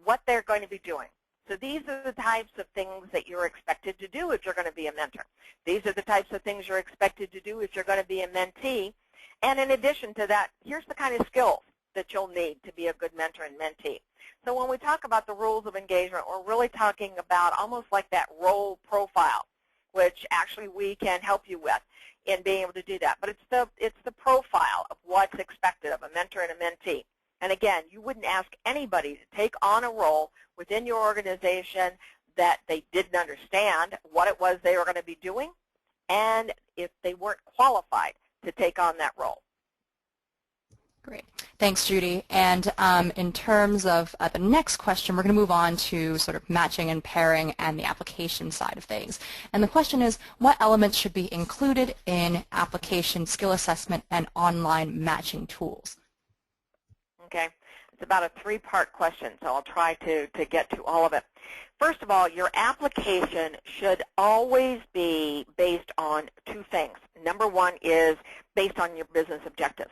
what they're going to be doing. So these are the types of things that you're expected to do if you're going to be a mentor. These are the types of things you're expected to do if you're going to be a mentee. And in addition to that, here's the kind of skills that you'll need to be a good mentor and mentee. So when we talk about the rules of engagement, we're really talking about almost like that role profile, which actually we can help you with in being able to do that. But it's the profile of what's expected of a mentor and a mentee. And again, you wouldn't ask anybody to take on a role within your organization that they didn't understand what it was they were going to be doing, and if they weren't qualified to take on that role. Great. Thanks, Judy. And in terms of the next question, we're going to move on to sort of matching and pairing and the application side of things. And the question is, what elements should be included in application skill assessment and online matching tools? Okay. It's about a three-part question, so I'll try to get to all of it. First of all, your application should always be based on two things. Number one is based on your business objectives.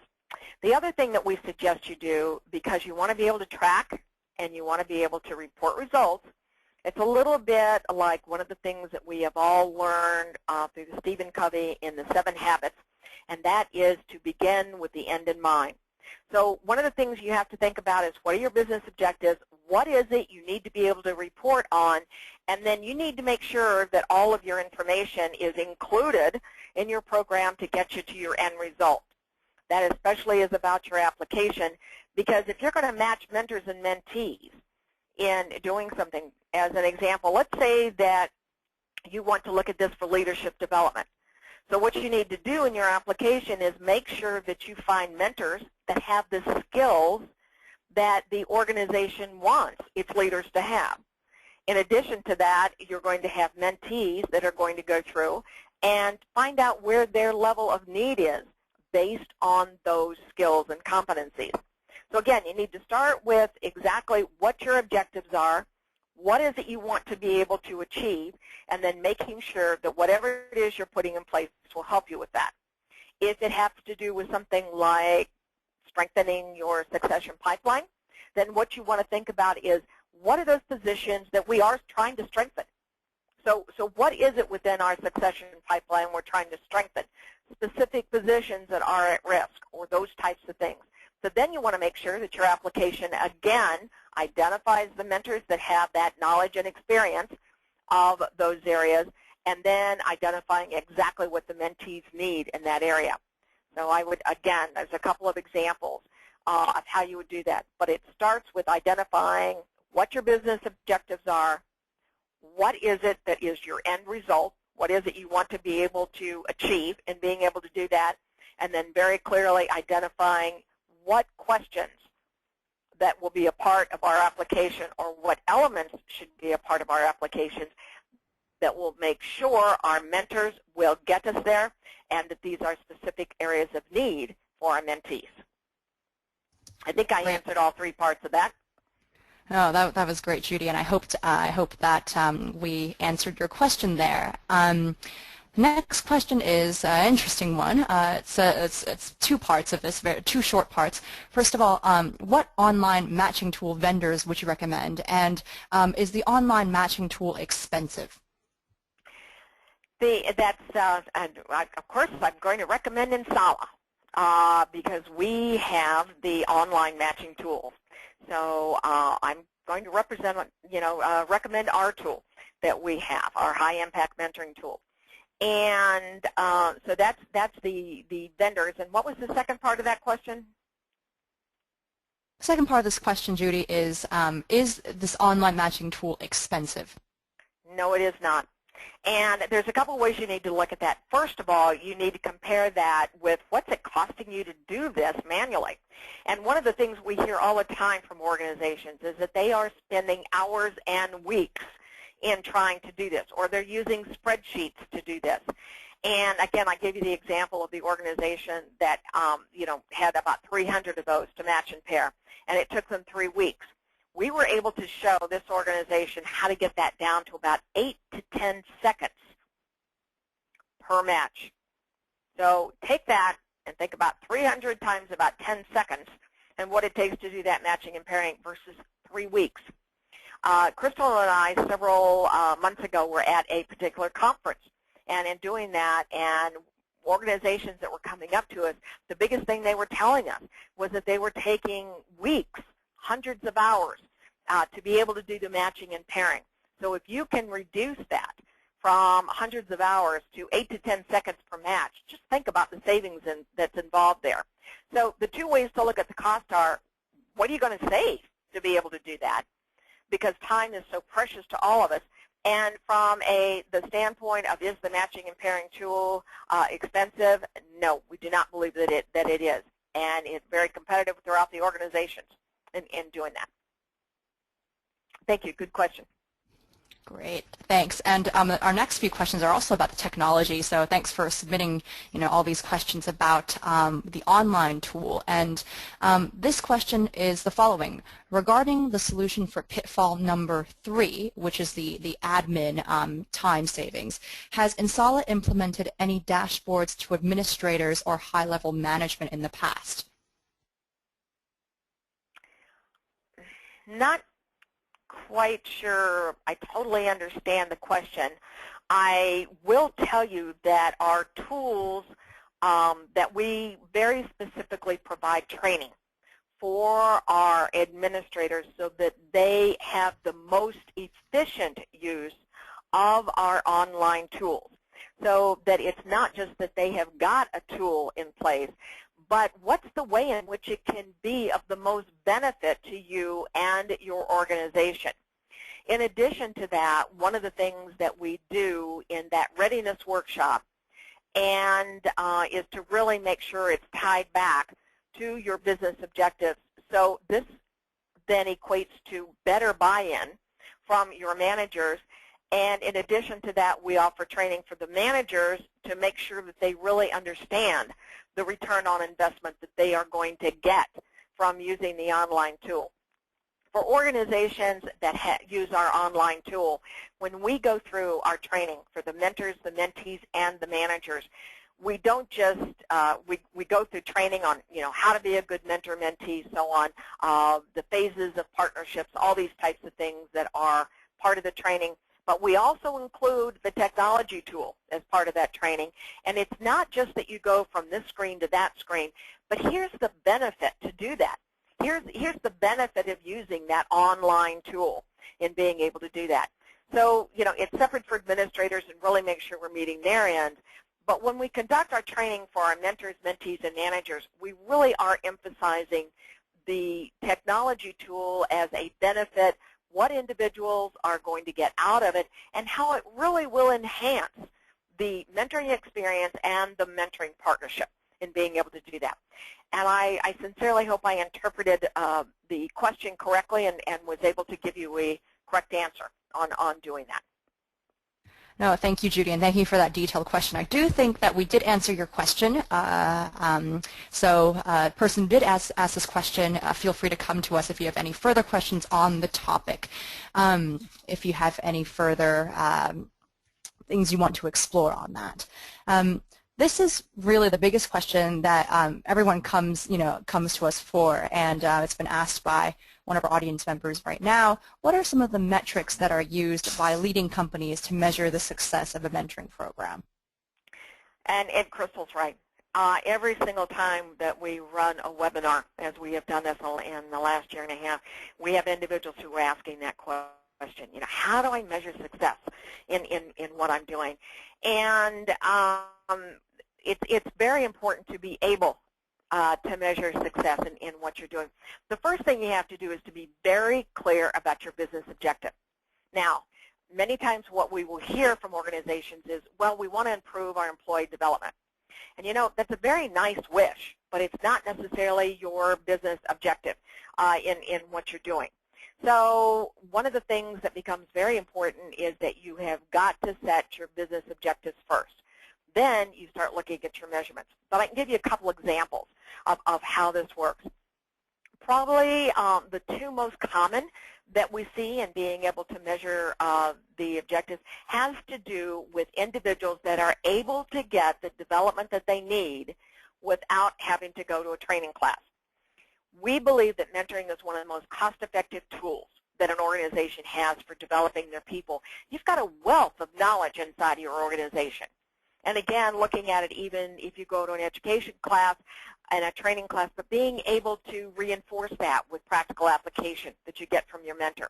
The other thing that we suggest you do, because you want to be able to track and you want to be able to report results, it's a little bit like one of the things that we have all learned through Stephen Covey in the 7 Habits, and that is to begin with the end in mind. So one of the things you have to think about is what are your business objectives, what is it you need to be able to report on, and then you need to make sure that all of your information is included in your program to get you to your end result. That especially is about your application, because if you're going to match mentors and mentees in doing something, as an example, let's say that you want to look at this for leadership development. So what you need to do in your application is make sure that you find mentors that have the skills that the organization wants its leaders to have. In addition to that, you're going to have mentees that are going to go through and find out where their level of need is based on those skills and competencies. So again, you need to start with exactly what your objectives are, what is it you want to be able to achieve, and then making sure that whatever it is you're putting in place will help you with that. If it has to do with something like strengthening your succession pipeline, then what you want to think about is what are those positions that we are trying to strengthen? So what is it within our succession pipeline we're trying to strengthen? Specific positions that are at risk or those types of things. So then you want to make sure that your application, again, identifies the mentors that have that knowledge and experience of those areas, and then identifying exactly what the mentees need in that area. So I would, again, there's a couple of examples of how you would do that. But it starts with identifying what your business objectives are, what is it that is your end result, what is it you want to be able to achieve in being able to do that, and then very clearly identifying what questions that will be a part of our application or what elements should be a part of our applications that will make sure our mentors will get us there and that these are specific areas of need for our mentees. I think I answered all three parts of that. Oh, that was great, Judy, and I hope that we answered your question there. Next question is an interesting one. It's two parts of this, two short parts. First of all, what online matching tool vendors would you recommend, and is the online matching tool expensive? Of course, I'm going to recommend Insala because we have the online matching tools. So I'm going to recommend our tool that we have, our high-impact mentoring tool. And so that's the vendors. And what was the second part of that question? The second part of this question, Judy, is this online matching tool expensive? No, it is not. And there's a couple of ways you need to look at that. First of all, you need to compare that with what's it costing you to do this manually. And one of the things we hear all the time from organizations is that they are spending hours and weeks in trying to do this, or they're using spreadsheets to do this. And again, I gave you the example of the organization that had about 300 of those to match and pair, and it took them 3 weeks. We were able to show this organization how to get that down to about 8 to 10 seconds per match. So take that and think about 300 times about 10 seconds and what it takes to do that matching and pairing versus 3 weeks. Crystal and I, several months ago, were at a particular conference. And in doing that, and organizations that were coming up to us, the biggest thing they were telling us was that they were taking weeks, hundreds of hours, to be able to do the matching and pairing. So if you can reduce that from hundreds of hours to 8 to 10 seconds per match, just think about the savings that's involved there. So the two ways to look at the cost are, what are you going to save to be able to do that? Because time is so precious to all of us. And from the standpoint of, is the matching and pairing tool expensive? No, we do not believe that it is. And it's very competitive throughout the organizations in doing that. Thank you. Good question. Great, thanks. And our next few questions are also about the technology. So thanks for submitting, all these questions about the online tool. And this question is the following: regarding the solution for pitfall number 3, which is the admin time savings, has Insala implemented any dashboards to administrators or high-level management in the past? Not quite sure I totally understand the question. I will tell you that our tools, that we very specifically provide training for our administrators so that they have the most efficient use of our online tools. So that it's not just that they have got a tool in place, but what's the way in which it can be of the most benefit to you and your organization. In addition to that, one of the things that we do in that readiness workshop and is to really make sure it's tied back to your business objectives. So this then equates to better buy-in from your managers. And in addition to that, we offer training for the managers to make sure that they really understand the return on investment that they are going to get from using the online tool. For organizations that use our online tool, when we go through our training for the mentors, the mentees, and the managers, we don't just, we go through training on, how to be a good mentor, mentee, so on, the phases of partnerships, all these types of things that are part of the training. But we also include the technology tool as part of that training. And it's not just that you go from this screen to that screen, but here's the benefit to do that. Here's the benefit of using that online tool in being able to do that. So, it's separate for administrators and really make sure we're meeting their end. But when we conduct our training for our mentors, mentees, and managers, we really are emphasizing the technology tool as a benefit, what individuals are going to get out of it, and how it really will enhance the mentoring experience and the mentoring partnership in being able to do that. And I sincerely hope I interpreted the question correctly and was able to give you a correct answer on doing that. No, thank you, Judy, and thank you for that detailed question. I do think that we did answer your question. So the person who did ask this question, feel free to come to us if you have any further questions on the topic. If you have any further things you want to explore on that. This is really the biggest question that everyone comes to us for, and it's been asked by one of our audience members right now. What are some of the metrics that are used by leading companies to measure the success of a mentoring program? And Crystal's right. Every single time that we run a webinar, as we have done this in the last year and a half, we have individuals who are asking that question. question. How do I measure success in what I'm doing? And it's very important to be able to measure success in what you're doing. The first thing you have to do is to be very clear about your business objective. Now, many times what we will hear from organizations is, well, we want to improve our employee development. And that's a very nice wish, but it's not necessarily your business objective in what you're doing. So one of the things that becomes very important is that you have got to set your business objectives first. Then you start looking at your measurements. But I can give you a couple examples of how this works. Probably the two most common that we see in being able to measure the objectives has to do with individuals that are able to get the development that they need without having to go to a training class. We believe that mentoring is one of the most cost-effective tools that an organization has for developing their people. You've got a wealth of knowledge inside your organization. And again, looking at it even if you go to an education class and a training class, but being able to reinforce that with practical application that you get from your mentor.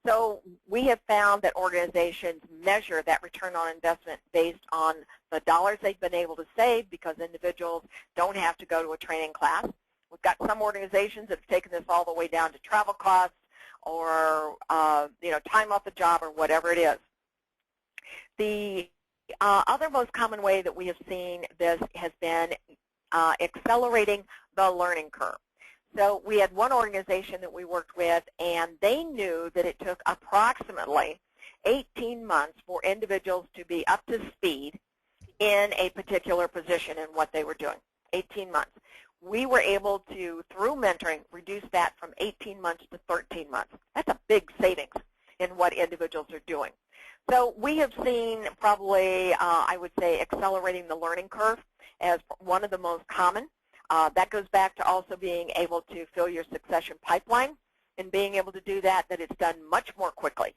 So we have found that organizations measure that return on investment based on the dollars they've been able to save because individuals don't have to go to a training class. We've got some organizations that have taken this all the way down to travel costs or time off the job or whatever it is. The other most common way that we have seen this has been accelerating the learning curve. So we had one organization that we worked with, and they knew that it took approximately 18 months for individuals to be up to speed in a particular position in what they were doing, 18 months. We were able to, through mentoring, reduce that from 18 months to 13 months. That's a big savings in what individuals are doing. So we have seen probably, I would say, accelerating the learning curve as one of the most common. That goes back to also being able to fill your succession pipeline and being able to do that it's done much more quickly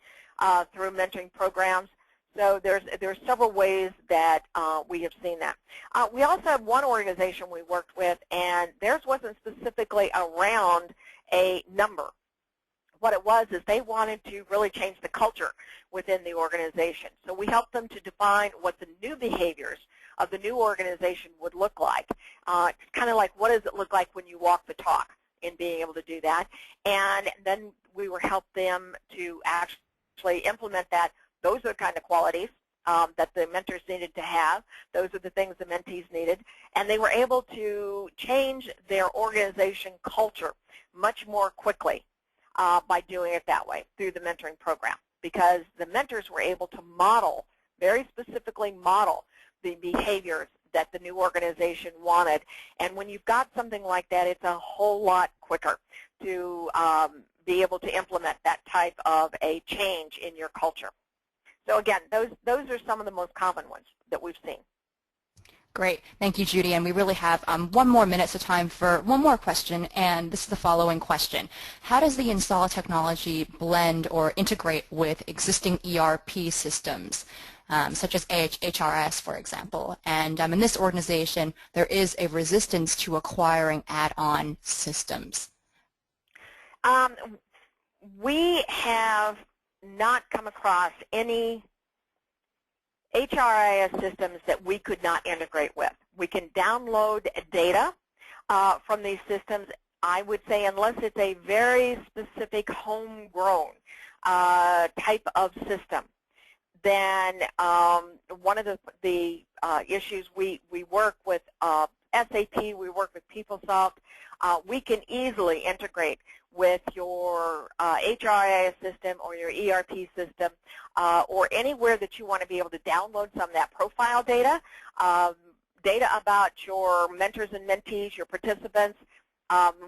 through mentoring programs. So there's several ways that we have seen that. We also have one organization we worked with, and theirs wasn't specifically around a number. What it was is they wanted to really change the culture within the organization. So we helped them to define what the new behaviors of the new organization would look like. It's kind of like, what does it look like when you walk the talk, in being able to do that. And then we were help them to actually implement that. Those are the kind of qualities that the mentors needed to have. Those are the things the mentees needed. And they were able to change their organization culture much more quickly by doing it that way through the mentoring program, because the mentors were able to model, very specifically model, the behaviors that the new organization wanted. And when you've got something like that, it's a whole lot quicker to be able to implement that type of a change in your culture. So again, those are some of the most common ones that we've seen. Great. Thank you, Judy. And we really have 1 more minute, so time for one more question, and this is the following question. How does the Insala technology blend or integrate with existing ERP systems, such as HRS, for example? And in this organization, there is a resistance to acquiring add-on systems. We have not come across any HRIS systems that we could not integrate with. We can download data from these systems, I would say, unless it's a very specific homegrown type of system. Then one of the issues, we work with SAP, we work with PeopleSoft. We can easily integrate with your HRIS system or your ERP system or anywhere that you want to be able to download some of that profile data, data about your mentors and mentees, your participants.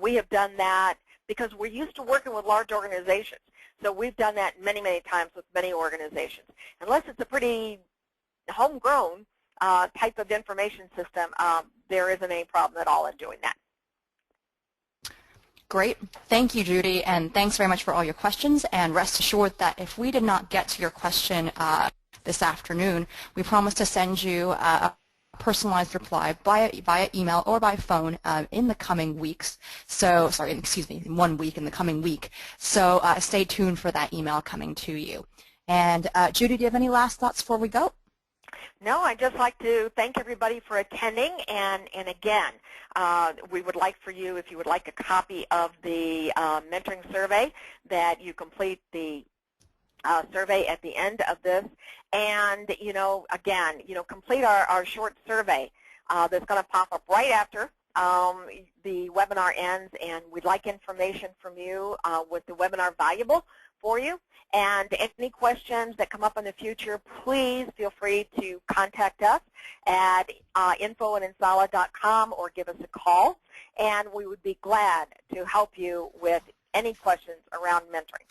We have done that because we're used to working with large organizations. So we've done that many, many times with many organizations. Unless it's a pretty homegrown type of information system, there isn't any problem at all in doing that. Great. Thank you, Judy, and thanks very much for all your questions. And rest assured that if we did not get to your question this afternoon, we promise to send you a personalized reply via email or by phone in the coming weeks. So, sorry, excuse me, in 1 week, in the coming week. So stay tuned for that email coming to you. And Judy, do you have any last thoughts before we go? No, I'd just like to thank everybody for attending, and again, we would like for you, if you would like a copy of the mentoring survey, that you complete the survey at the end of this, and again, complete our short survey that's going to pop up right after the webinar ends, and we'd like information from you. Was the webinar valuable for you? And any questions that come up in the future, please feel free to contact us at info@insala.com or give us a call, and we would be glad to help you with any questions around mentoring.